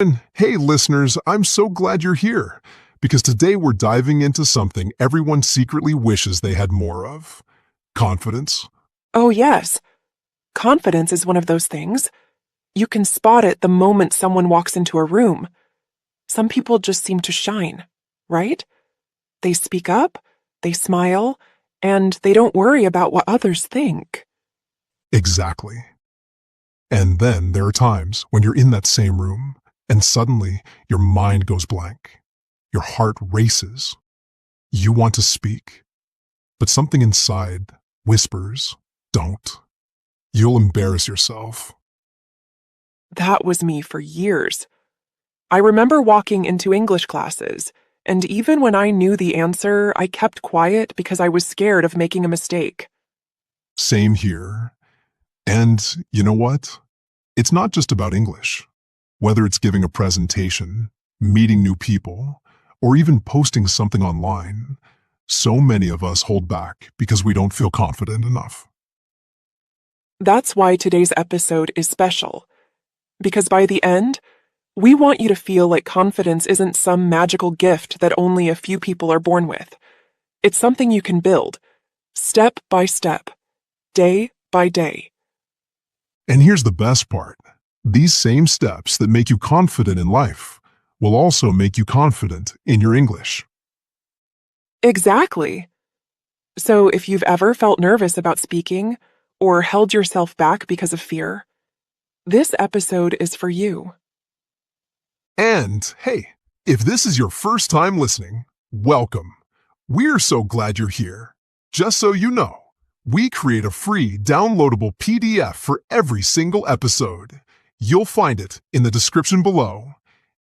And hey, listeners, I'm so glad you're here because today we're diving into something everyone secretly wishes they had more of: confidence. Oh, yes. Confidence is one of those things. You can spot it the moment someone walks into a room. Some people just seem to shine, right? They speak up, they smile, and they don't worry about what others think. Exactly. And then there are times when you're in that same room and suddenly your mind goes blank. Your heart races. You want to speak, but something inside whispers, don't. You'll embarrass yourself. That was me for years. I remember walking into English classes, and even when I knew the answer, I kept quiet because I was scared of making a mistake. Same here. And you know what? It's not just about English. Whether it's giving a presentation, meeting new people, or even posting something online, so many of us hold back because we don't feel confident enough. That's why today's episode is special. Because by the end, we want you to feel like confidence isn't some magical gift that only a few people are born with. It's something you can build, step by step, day by day. And here's the best part. These same steps that make you confident in life will also make you confident in your English. Exactly. So if you've ever felt nervous about speaking or held yourself back because of fear, this episode is for you. And hey, if this is your first time listening, welcome. We're so glad you're here. Just so you know, we create a free downloadable PDF for every single episode. You'll find it in the description below.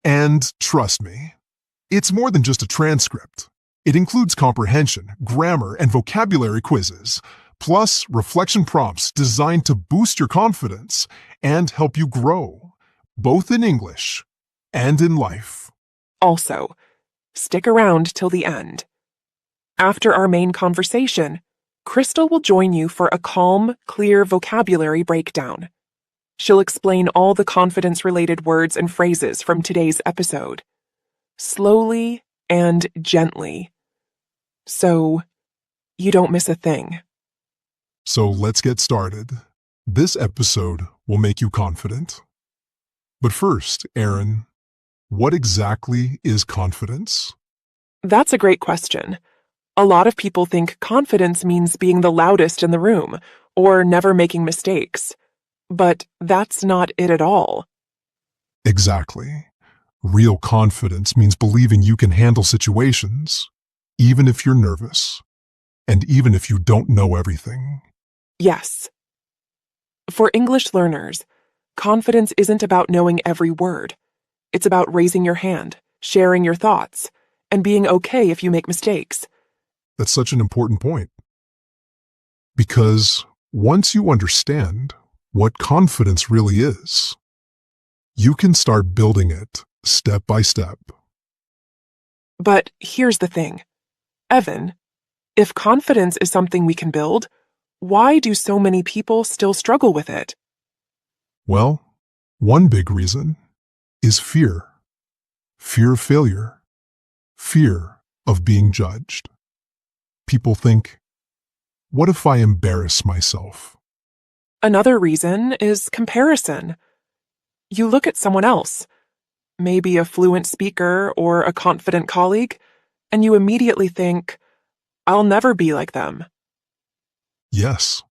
And trust me, it's more than just a transcript. It includes comprehension, grammar, and vocabulary quizzes, plus reflection prompts designed to boost your confidence and help you grow, both in English and in life. Also, stick around till the end. After our main conversation, Krystal will join you for a calm, clear vocabulary breakdown. She'll explain all the confidence-related words and phrases from today's episode, slowly and gently, so you don't miss a thing. So let's get started. This episode will make you confident. But first, Erin, what exactly is confidence? That's a great question. A lot of people think confidence means being the loudest in the room or never making mistakes. But that's not it at all. Exactly. Real confidence means believing you can handle situations, even if you're nervous, and even if you don't know everything. Yes. For English learners, confidence isn't about knowing every word. It's about raising your hand, sharing your thoughts, and being okay if you make mistakes. That's such an important point. Because once you understand what confidence really is, you can start building it step by step. But here's the thing. Evan, if confidence is something we can build, why do so many people still struggle with it? Well, one big reason is fear. Fear of failure. Fear of being judged. People think, what if I embarrass myself? Another reason is comparison. You look at someone else, maybe a fluent speaker or a confident colleague, and you immediately think, I'll never be like them. Yes.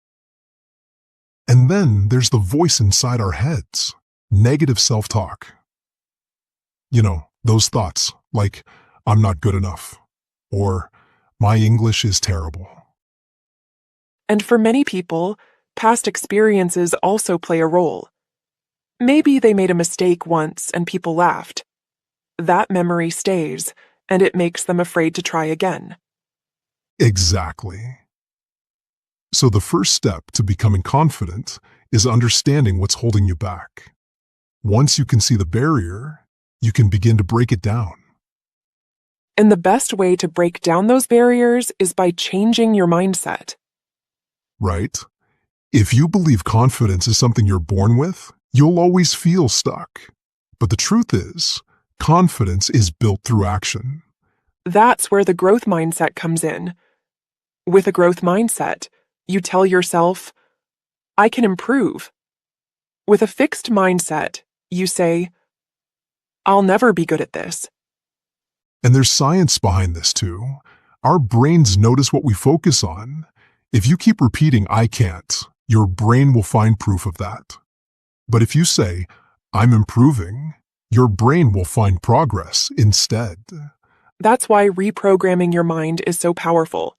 And then there's the voice inside our heads, negative self-talk. You know, those thoughts like, I'm not good enough, or my English is terrible. And for many people, past experiences also play a role. Maybe they made a mistake once and people laughed. That memory stays, and it makes them afraid to try again. Exactly. So the first step to becoming confident is understanding what's holding you back. Once you can see the barrier, you can begin to break it down. And the best way to break down those barriers is by changing your mindset. Right? If you believe confidence is something you're born with, you'll always feel stuck. But the truth is, confidence is built through action. That's where the growth mindset comes in. With a growth mindset, you tell yourself, I can improve. With a fixed mindset, you say, I'll never be good at this. And there's science behind this too. Our brains notice what we focus on. If you keep repeating, I can't, your brain will find proof of that. But if you say, I'm improving, your brain will find progress instead. That's why reprogramming your mind is so powerful.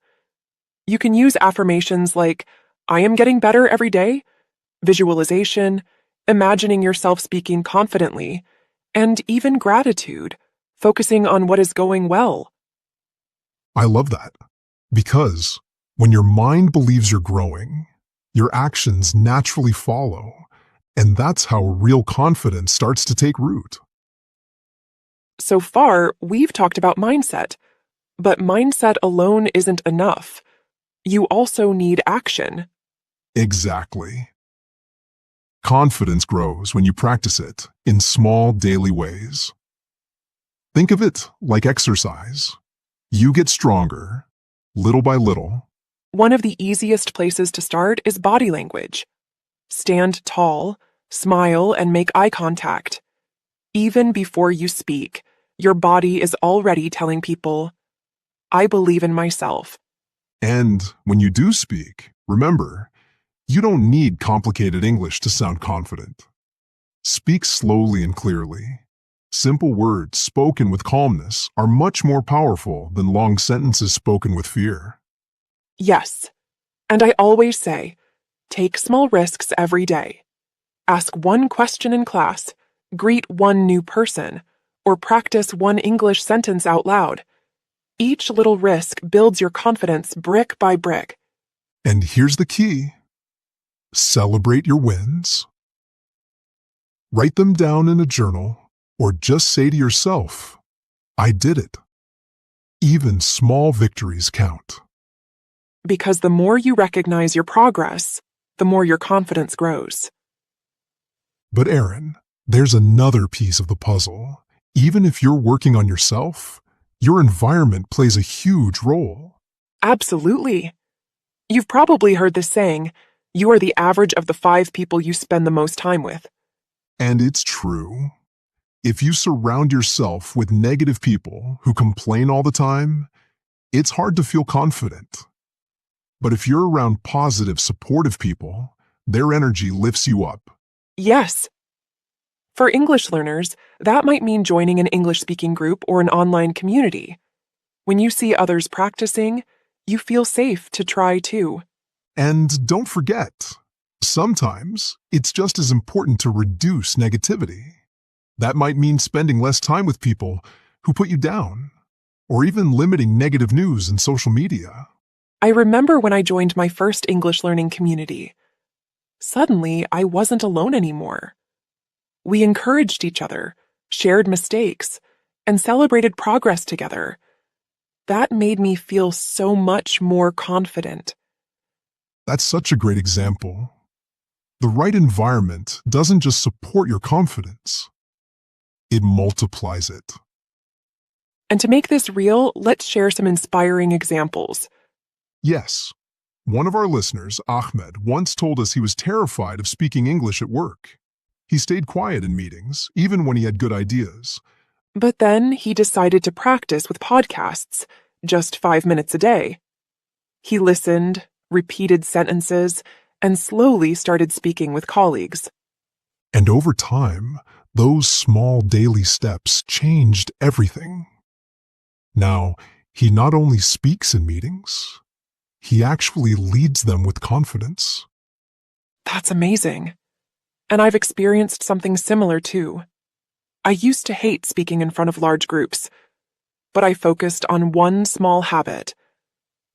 You can use affirmations like, I am getting better every day, visualization, imagining yourself speaking confidently, and even gratitude, focusing on what is going well. I love that. Because when your mind believes you're growing, your actions naturally follow. And that's how real confidence starts to take root. So far, we've talked about mindset, but mindset alone isn't enough. You also need action. Exactly. Confidence grows when you practice it in small daily ways. Think of it like exercise. You get stronger, little by little. One of the easiest places to start is body language. Stand tall, smile, and make eye contact. Even before you speak, your body is already telling people, I believe in myself. And when you do speak, remember, you don't need complicated English to sound confident. Speak slowly and clearly. Simple words spoken with calmness are much more powerful than long sentences spoken with fear. Yes, and I always say, take small risks every day. Ask one question in class, greet one new person, or practice one English sentence out loud. Each little risk builds your confidence brick by brick. And here's the key. Celebrate your wins. Write them down in a journal, or just say to yourself, I did it. Even small victories count. Because the more you recognize your progress, the more your confidence grows. But Aaron, there's another piece of the puzzle. Even if you're working on yourself, your environment plays a huge role. Absolutely. You've probably heard this saying, you are the average of the 5 people you spend the most time with. And it's true. If you surround yourself with negative people who complain all the time, it's hard to feel confident. But if you're around positive, supportive people, their energy lifts you up. Yes. For English learners, that might mean joining an English-speaking group or an online community. When you see others practicing, you feel safe to try too. And don't forget, sometimes it's just as important to reduce negativity. That might mean spending less time with people who put you down, or even limiting negative news in social media. I remember when I joined my first English learning community. Suddenly, I wasn't alone anymore. We encouraged each other, shared mistakes, and celebrated progress together. That made me feel so much more confident. That's such a great example. The right environment doesn't just support your confidence, it multiplies it. And to make this real, let's share some inspiring examples. Yes, one of our listeners, Ahmed, once told us he was terrified of speaking English at work. He stayed quiet in meetings, even when he had good ideas. But then he decided to practice with podcasts, just 5 minutes a day. He listened, repeated sentences, and slowly started speaking with colleagues. And over time, those small daily steps changed everything. Now, he not only speaks in meetings, he actually leads them with confidence. That's amazing. And I've experienced something similar too. I used to hate speaking in front of large groups, but I focused on one small habit,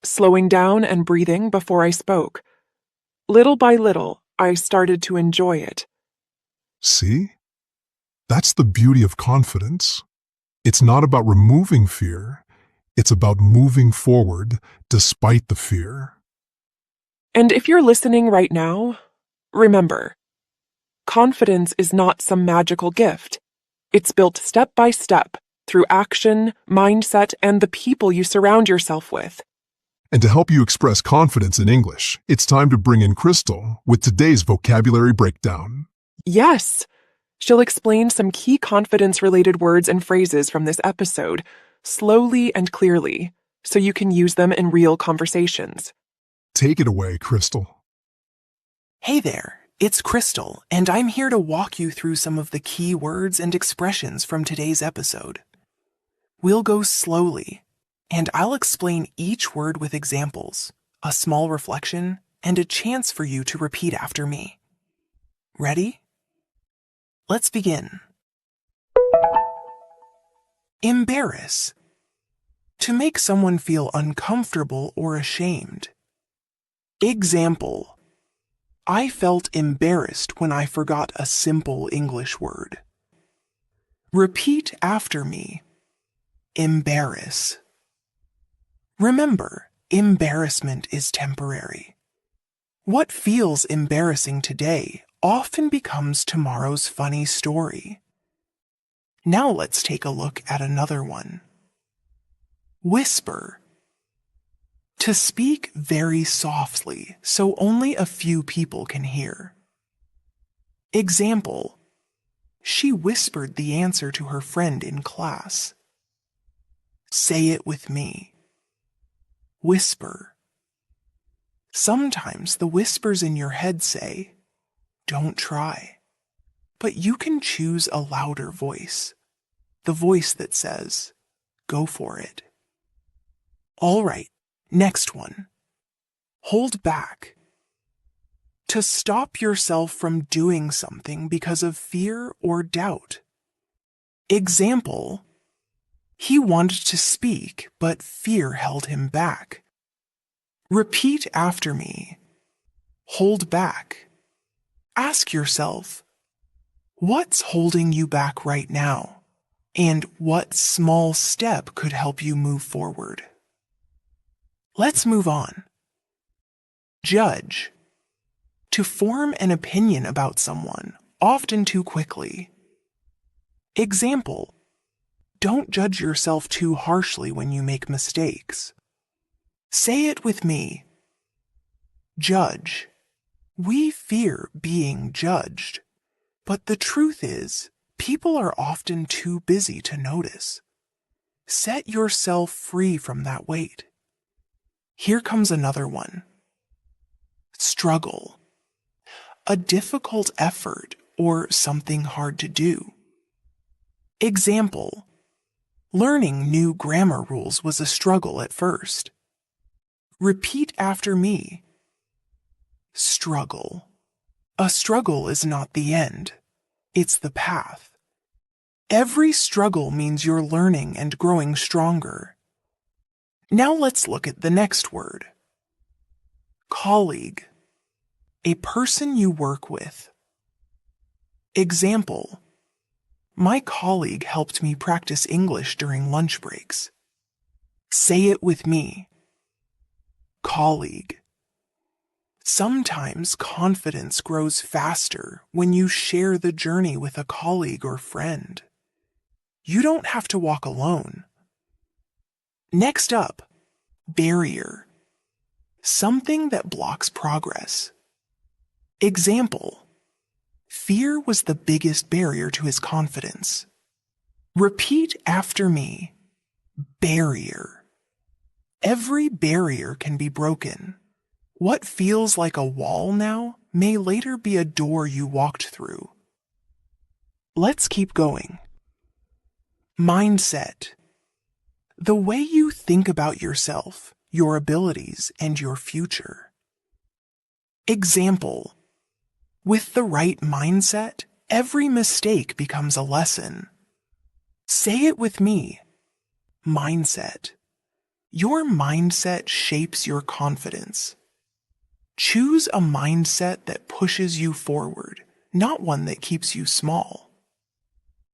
slowing down and breathing before I spoke. Little by little, I started to enjoy it. See? That's the beauty of confidence. It's not about removing fear, it's about moving forward despite the fear. And if you're listening right now, remember, confidence is not some magical gift. It's built step by step through action, mindset, and the people you surround yourself with. And to help you express confidence in English, it's time to bring in Krystal with today's vocabulary breakdown. Yes! She'll explain some key confidence-related words and phrases from this episode, slowly and clearly, so you can use them in real conversations. Take it away, Krystal. Hey there, it's Krystal, and I'm here to walk you through some of the key words and expressions from today's episode. We'll go slowly, and I'll explain each word with examples, a small reflection, and a chance for you to repeat after me. Ready? Let's begin. Embarrass. To make someone feel uncomfortable or ashamed. Example. I felt embarrassed when I forgot a simple English word. Repeat after me. Embarrass. Remember, embarrassment is temporary. What feels embarrassing today often becomes tomorrow's funny story. Now let's take a look at another one. Whisper. To speak very softly so only a few people can hear. Example. She whispered the answer to her friend in class. Say it with me. Whisper. Sometimes the whispers in your head say, "Don't try." But you can choose a louder voice, the voice that says, "Go for it." All right, next one. Hold back. To stop yourself from doing something because of fear or doubt. Example. He wanted to speak, but fear held him back. Repeat after me. Hold back. Ask yourself, what's holding you back right now? And what small step could help you move forward? Let's move on. Judge. To form an opinion about someone, often too quickly. Example. Don't judge yourself too harshly when you make mistakes. Say it with me. Judge. We fear being judged, but the truth is, people are often too busy to notice. Set yourself free from that weight. Here comes another one. Struggle. A difficult effort or something hard to do. Example. Learning new grammar rules was a struggle at first. Repeat after me. Struggle. A struggle is not the end. It's the path. Every struggle means you're learning and growing stronger. Now let's look at the next word. Colleague. A person you work with. Example. My colleague helped me practice English during lunch breaks. Say it with me. Colleague. Sometimes confidence grows faster when you share the journey with a colleague or friend. You don't have to walk alone. Next up, barrier. Something that blocks progress. Example. Fear was the biggest barrier to his confidence. Repeat after me. Barrier. Every barrier can be broken. What feels like a wall now may later be a door you walked through. Let's keep going. Mindset. The way you think about yourself, your abilities, and your future. Example. With the right mindset, every mistake becomes a lesson. Say it with me. Mindset. Your mindset shapes your confidence. Choose a mindset that pushes you forward, not one that keeps you small.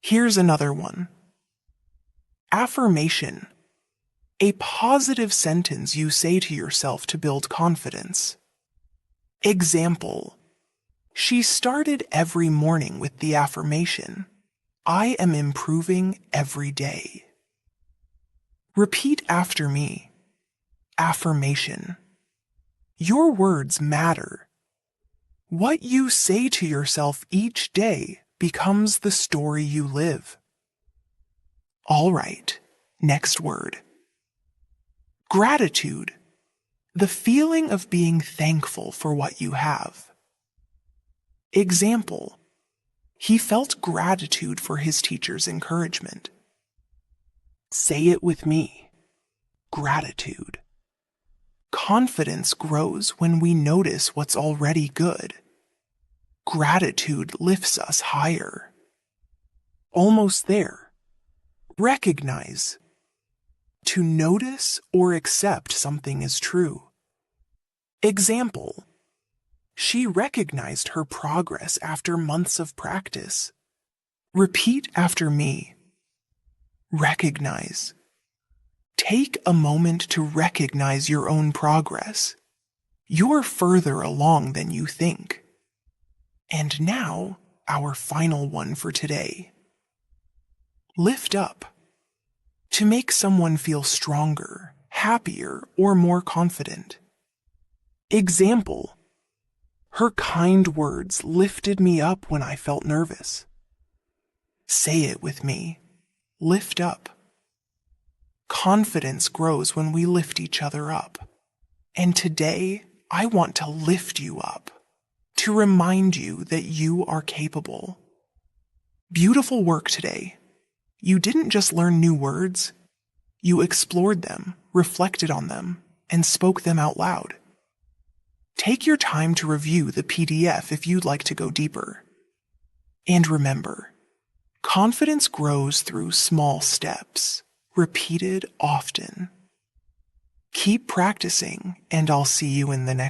Here's another one. Affirmation. A positive sentence you say to yourself to build confidence. Example. She started every morning with the affirmation, I am improving every day. Repeat after me. Affirmation. Your words matter. What you say to yourself each day becomes the story you live. All right, next word. Gratitude. The feeling of being thankful for what you have. Example. He felt gratitude for his teacher's encouragement. Say it with me. Gratitude. Confidence grows when we notice what's already good. Gratitude lifts us higher. Almost there. Recognize. To notice or accept something is true. Example. She recognized her progress after months of practice. Repeat after me. Recognize. Take a moment to recognize your own progress. You're further along than you think. And now, our final one for today. Lift up. To make someone feel stronger, happier, or more confident. Example. Her kind words lifted me up when I felt nervous. Say it with me. Lift up. Confidence grows when we lift each other up. And today, I want to lift you up, to remind you that you are capable. Beautiful work today. You didn't just learn new words, you explored them, reflected on them, and spoke them out loud. Take your time to review the PDF if you'd like to go deeper. And remember, confidence grows through small steps, repeated often. Keep practicing, and I'll see you in the next